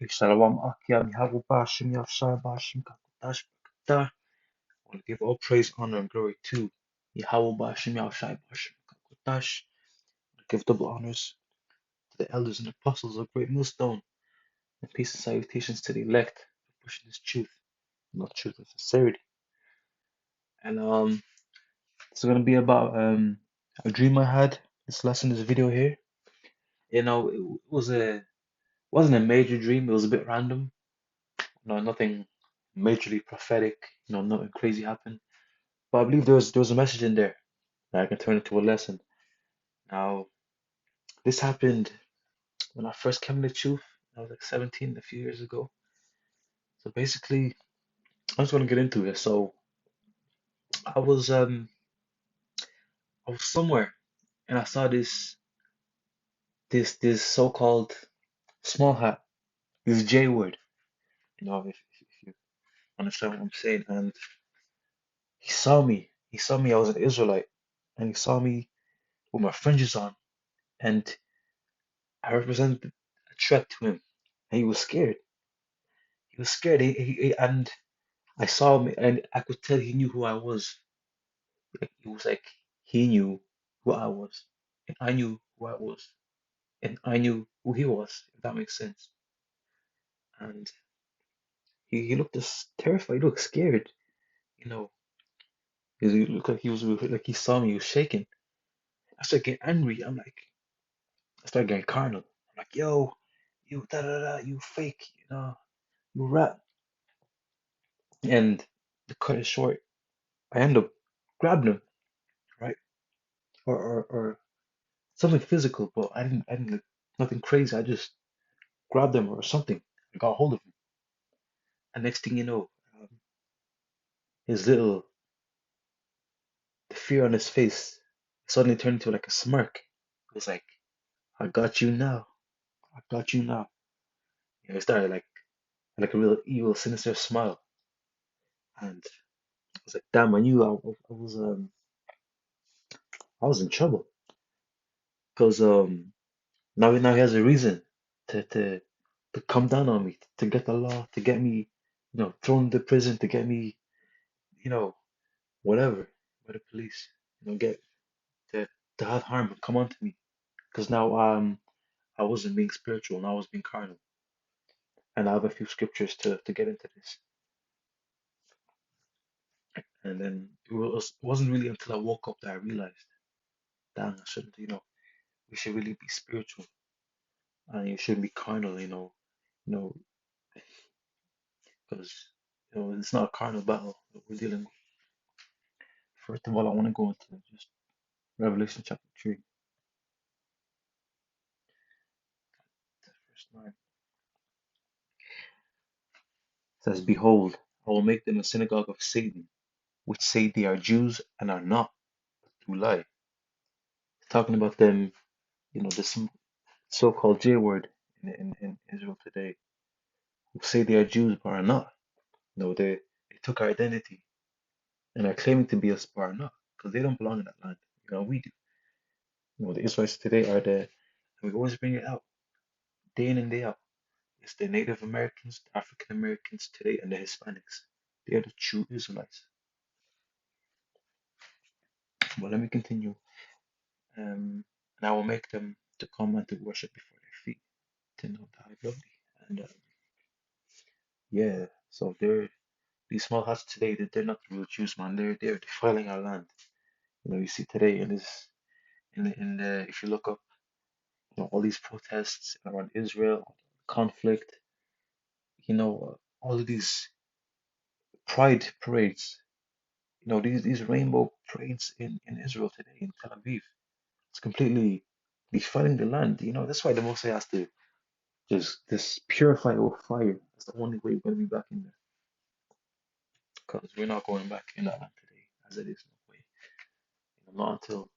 Shalom Akia Mihavu Bashim Yavshai Bashim Kakutash Bakata. I want to give all praise, honor, and glory to Yahweh Bashim Yavshai Bashim Kakutash. I give double honors to the elders and apostles of Great Millstone, and peace and salutations to the elect for pushing this truth, not truth and sincerity. And this is gonna be about a dream I had. This lesson, this video here. It wasn't a major dream. It was a bit random. Nothing majorly prophetic. Nothing crazy happened. But I believe there was a message in there that I can turn into a lesson. Now, this happened when I first came to truth. I was like 17 a few years ago. So basically, I'm just gonna get into it. So I was um I was somewhere and I saw this so-called small hat, this J word. If you understand what I'm saying. And he saw me. He saw me. I was an Israelite, and he saw me with my fringes on, and I represented a threat to him. And he was scared. He was scared. And I saw him, and I could tell he knew who I was. Like it was like he knew who I was, and I knew who I was, and I knew who he was. If that makes sense. And he looked just terrified. He looked scared. You know, he looked like he was like he saw me. He was shaking. I started getting angry. I started getting carnal. I'm like, yo, you da da da, you fake, you rat. And to cut it short, I end up grabbing him, right? Or something physical, but I didn't like nothing crazy. I just grabbed him or something. I got hold of him. And next thing you know, his little the fear on his face suddenly turned into like a smirk. It was like, I got you now. I got you now. It started like a real evil, sinister smile. And I was like, damn, I knew I was in trouble. Because now he has a reason to to to come down on me, to get the law, to get me, thrown into prison, to get me, you know, whatever, by the police, get to have harm come onto me. Because now I wasn't being spiritual, and I was being carnal. And I have a few scriptures to get into this. And then it wasn't really until I woke up that I realized, damn, I shouldn't, we should really be spiritual, and you shouldn't be carnal, you know, because it's not a carnal battle that we're dealing with. First of all, I want to go into just Revelation chapter 3, verse 9. It says, behold, I will make them a synagogue of Satan, which say they are Jews and are not, but do lie. It's talking about them, this so-called J word in Israel today, who say they are Jews but are not. They took our identity and are claiming to be us but are not, because they don't belong in that land. We do. The Israelites today are and we always bring it out day in and day out. It's the Native Americans, the African Americans today, and the Hispanics. They are the true Israelites. But let me continue. And I will make them to come and to worship before their feet, to know that I love thee. And yeah, so these small huts today, they're not the real Jews, man. They're defiling our land. You see today in this in the if you look up, all these protests around Israel, conflict, all of these pride parades, these rainbow parades in Israel today, in Tel Aviv. It's completely defiling the land. That's why the Mosai has to just purify it with fire. That's the only way we're going to be back in there. Because we're not going back in that land today, as it is. No way. Not until,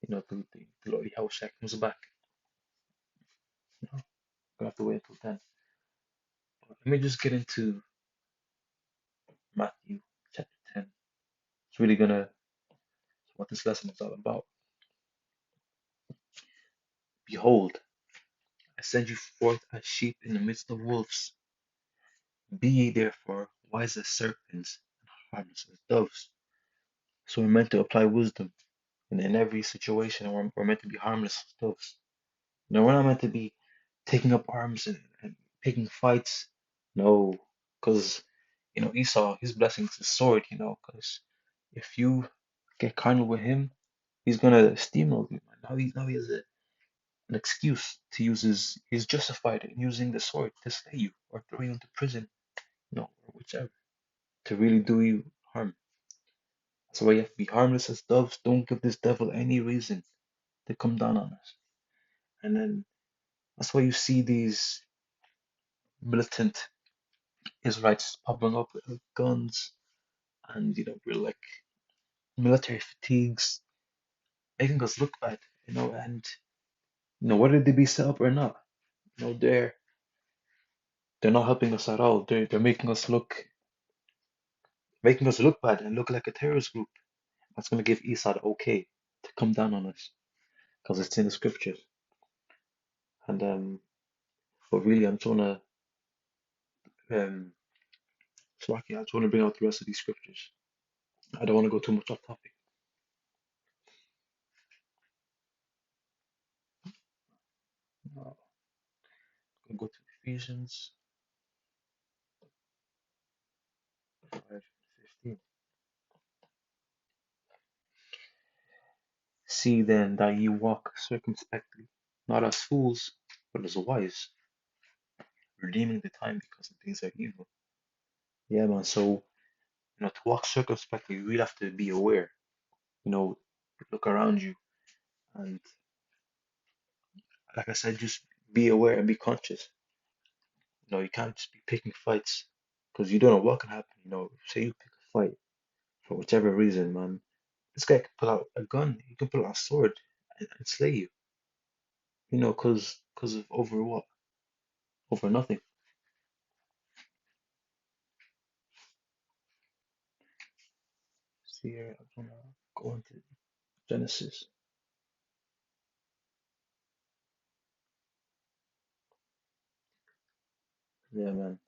the Lord Yahushua comes back. We're going to have to wait until then. But let me just get into Matthew chapter 10. It's really going to, what this lesson is all about. Behold, I send you forth as sheep in the midst of wolves. Be ye therefore wise as serpents and harmless as doves. So we're meant to apply wisdom in every situation. We're meant to be harmless as doves. No, we're not meant to be taking up arms and picking fights. No, because Esau, his blessing is his sword. Because if you get carnal with him, he's gonna steamroll you, man. Now he has an excuse to use he's justified in using the sword to slay you or throw you into prison, or whichever, to really do you harm. That's why you have to be harmless as doves. Don't give this devil any reason to come down on us. And then that's why you see these militant Israelites popping up with guns and we're like military fatigues, making us look bad, and whether they be set up or not, they're not helping us at all. They're making us look bad and look like a terrorist group. That's gonna give Esau the okay to come down on us because it's in the scriptures. And but really, I'm trying to Slovakia, I just want to bring out the rest of these scriptures. I don't want to go too much off topic. Uh, I'm gonna go to Ephesians 5:15. See then that ye walk circumspectly, not as fools, but as wise, redeeming the time because the days are evil. Yeah, man. So, to walk circumspectly, you really have to be aware. You know, look around you, and like I said, just be aware and be conscious. You can't just be picking fights because you don't know what can happen. Say you pick a fight for whichever reason, man. This guy can pull out a gun. He can pull out a sword and slay you. Because of over what? Over nothing. See here, I'm gonna go into Genesis. Yeah, man.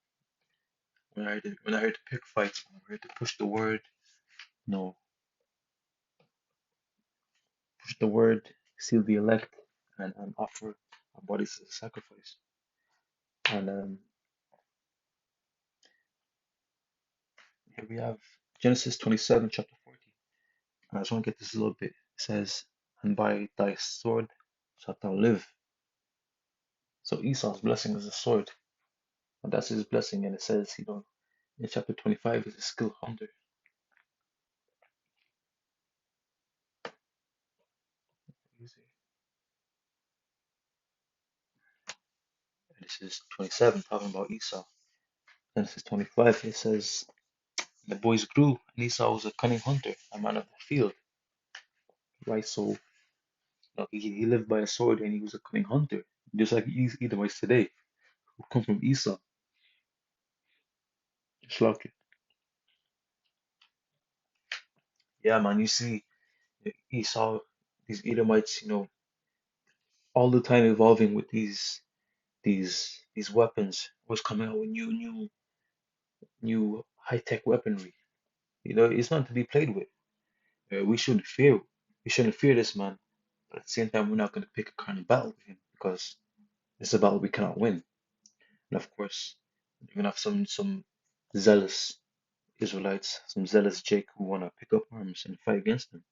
When I heard to pick fights, when I heard to push the word, no, push the word, seal the elect, and offer our bodies as a sacrifice. And here we have Genesis 27, chapter 40. And I just want to get this a little bit. It says, "And by thy sword shalt thou live." So Esau's blessing is a sword, and that's his blessing. And it says, in chapter 25, is a skilled hunter. This is 27, talking about Esau. Genesis 25, it says, "The boys grew, and Esau was a cunning hunter, a man of the field." Right? So he lived by a sword, and he was a cunning hunter, just like Edomites today, who come from Esau. Just like it. Yeah, man. You see Esau, these Edomites, all the time evolving with these weapons, was coming out with new high tech weaponry. It's not to be played with. We shouldn't fear. We shouldn't fear this man. But at the same time, we're not going to pick a kind of battle with him because it's a battle we cannot win. And of course, you're gonna have some zealous Israelites, some zealous Jake who want to pick up arms and fight against him.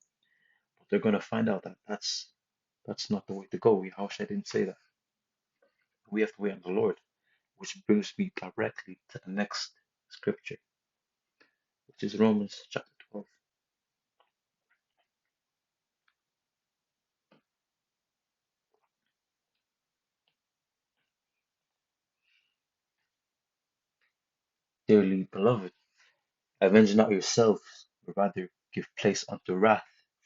But they're gonna find out that that's not the way to go. Yahushua didn't say that. We have to wait on the Lord, which brings me directly to the next scripture, which is Romans chapter 12. Dearly beloved, avenge not yourselves, but rather give place unto wrath.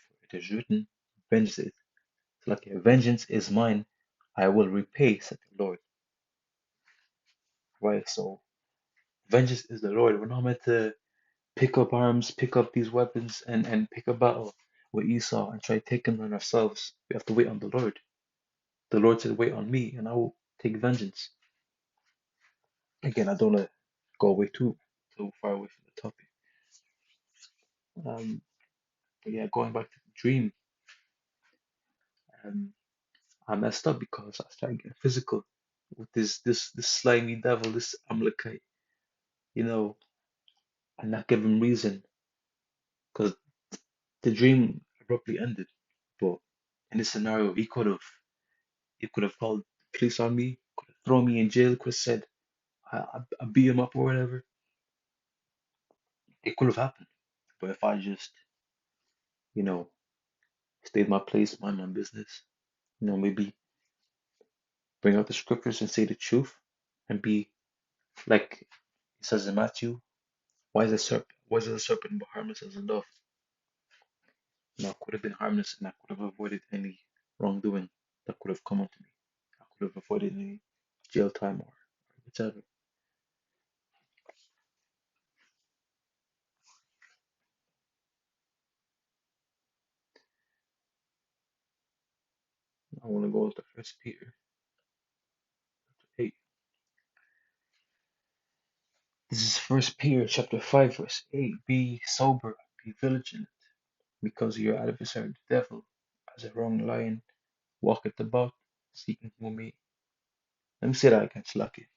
For it is written, vengeance is mine, I will repay, said the Lord. Right? So vengeance is the Lord. We're not meant to pick up arms, pick up these weapons, and pick a battle with Esau and try taking on ourselves. We have to wait on the Lord. The Lord said, "Wait on me, and I will take vengeance. Again, I don't want to go away too far away from the topic. Um, but yeah, going back to the dream, um, I messed up because I started getting physical with this slimy devil, this Amalekite, you know, and not give him reason because the dream abruptly ended. But in this scenario, he could have called the police on me, could have thrown me in jail, could have said I beat him up or whatever. It could have happened. But if I just, you know, stayed my place, mind my business, maybe bring out the scriptures and say the truth and be like it says in Matthew, why is a serpent but harmless as a dove? I could have been harmless and I could have avoided any wrongdoing that could have come onto me. I could have avoided any jail time or whatever. I want to go to First Peter 8. This is First Peter chapter 5, verse 8. Be sober, be vigilant, because your adversary the devil, as a roaring lion, walketh about, seeking whom he. Let me say that again, Slaki.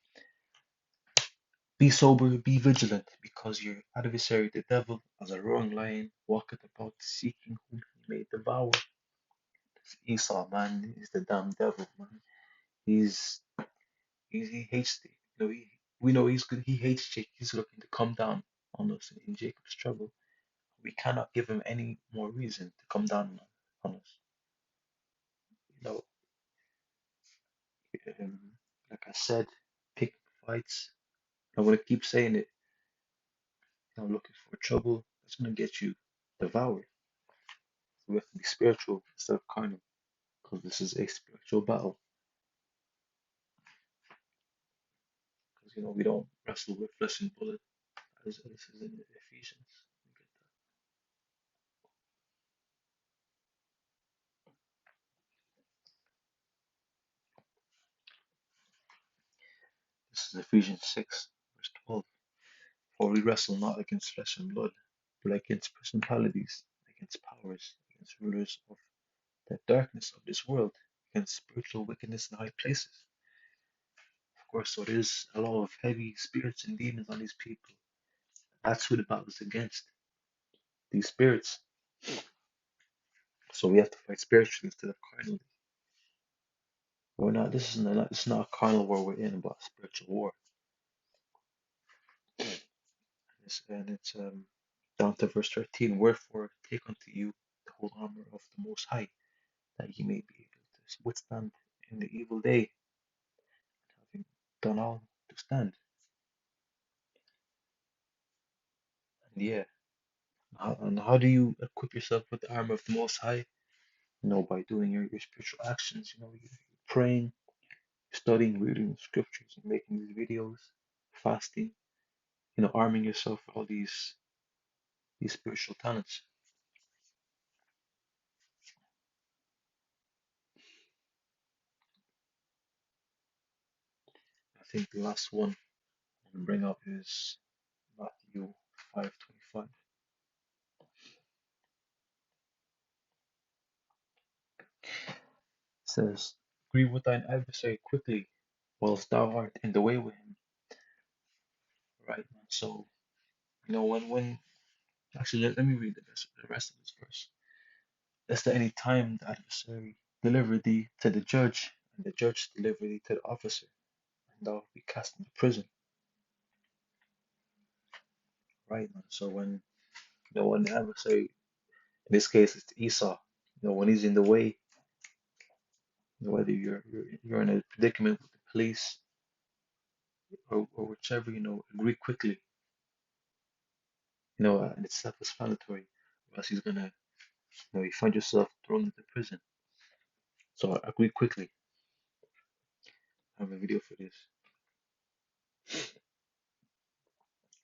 Be sober, be vigilant, because your adversary the devil, as a roaring lion, walketh about, seeking whom he may devour. It's Esau, man. He's the damn devil, man. He's, he hates the, we know he's good. He hates Jake. He's looking to come down on us in Jacob's trouble. We cannot give him any more reason to come down on us. You know, um, like I said, pick fights. I'm gonna keep saying it. Looking for trouble that's gonna get you devoured. So we have to be spiritual instead of carnal, because this is a spiritual battle. Because we don't wrestle with flesh and blood, as this is in Ephesians. This is Ephesians 6, verse 12. For we wrestle not against flesh and blood, but against principalities, against powers, against rulers of the darkness of this world, against spiritual wickedness in high places. Of course, so there's a lot of heavy spirits and demons on these people. That's who the battle is against, these spirits. So we have to fight spiritually instead of carnally. We're not. This is not a carnal war we're in, but a spiritual war. And it's down to verse 13. Wherefore take unto you the whole armor of the Most High, that ye may be able to withstand in the evil day, having done all to stand. And yeah, and how do you equip yourself with the armor of the Most High? By doing your spiritual actions. You're praying, studying, reading scriptures, and making these videos, fasting. Arming yourself with all these spiritual talents. I think the last one I'll bring up is Matthew 5:25. It says, "Agree with thine adversary quickly, whilst thou art in the way with him." Right? So, when actually let me read the rest of this verse. Lest at any time the adversary deliver thee to the judge, and the judge deliver thee to the officer, and thou be cast into prison. Right? So when the adversary, in this case it's Esau, when he's in the way, whether you're in a predicament with the police or whichever, agree quickly, and it's self-explanatory, or else he's gonna, you find yourself thrown into prison. So agree quickly. I have a video for this.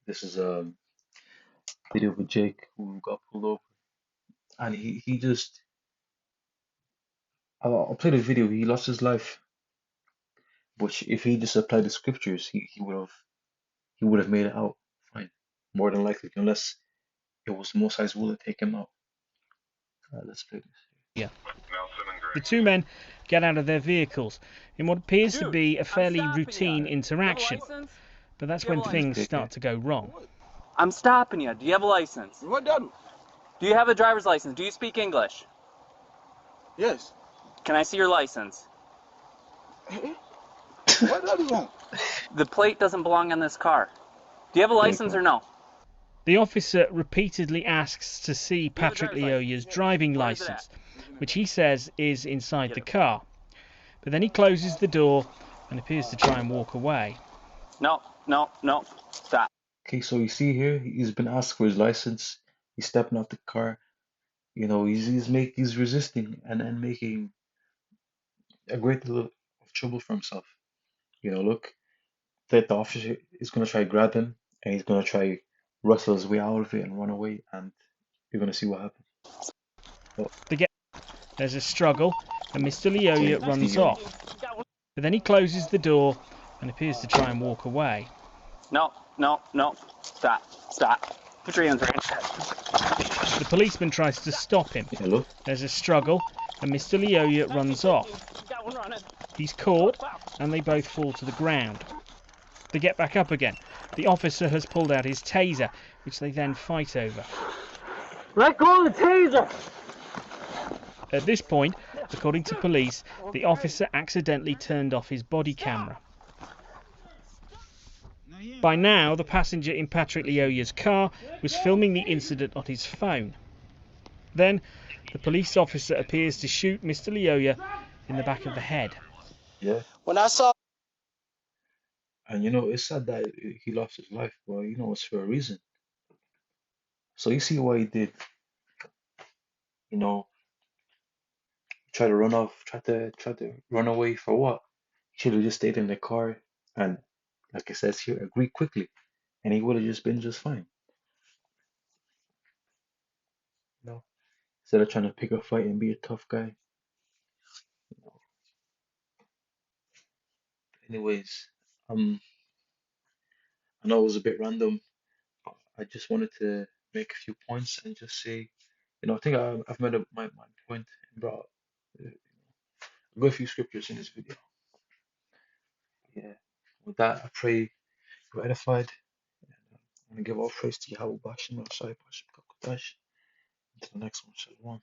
This is a video of Jake who got pulled over, and he just, I'll play the video. He lost his life Which if he just applied the scriptures, he would have made it out fine, more than likely, unless it was Most High's will to take him out. Let's play this. Yeah. The two men get out of their vehicles in what appears to be a fairly routine interaction, but that's when things start to go wrong. I'm stopping you. Do you have a license? What that? Do you have a driver's license? Do you speak English? Yes. Can I see your license? What that you want? The plate doesn't belong on this car. Do you have a license or no? The officer repeatedly asks to see Patrick Lyoya's driving license, which he says is inside the car. But then he closes the door and appears to try and walk away. No, no, no. Stop. Okay, so you see here, he's been asked for his license. He's stepping out the car. You know, he's resisting and making a great deal of trouble for himself. You know, look, the officer is gonna try to grab him, and he's gonna try wrestle his way out of it and run away, and you're gonna see what happens. Oh, There's a struggle, and Mr. Lyoya runs off. But then he closes the door and appears to try and walk away. No, no, no. Stop. Stop. Put your hands right. The policeman tries to stop him. yeah, look, There's a struggle, and Mr. Lyoya runs off. He's caught, and they both fall to the ground. They get back up again. The officer has pulled out his taser, which they then fight over. Let go of the taser! At this point, according to police, the officer accidentally turned off his body camera. By now, the passenger in Patrick Lyoya's car was filming the incident on his phone. Then, the police officer appears to shoot Mr. Lyoya in the back of the head. yeah. When I saw And you know, it's sad that he lost his life, but you know, it's for a reason. So you see what he did. You know, try to run off, try to run away for what? He should have just stayed in the car and, like it says here, agree quickly, and he would have just been just fine. You know, instead of trying to pick a fight and be a tough guy. You know. Anyways, I know it was a bit random. I just wanted to make a few points and just say, you know, I think I've made my point and brought a good few scriptures in this video. Yeah. With that, I pray you're edified. I want to give all praise to Yahweh Bashem, Messiah, Bashem, Kakodash. Until the next one, Shalom.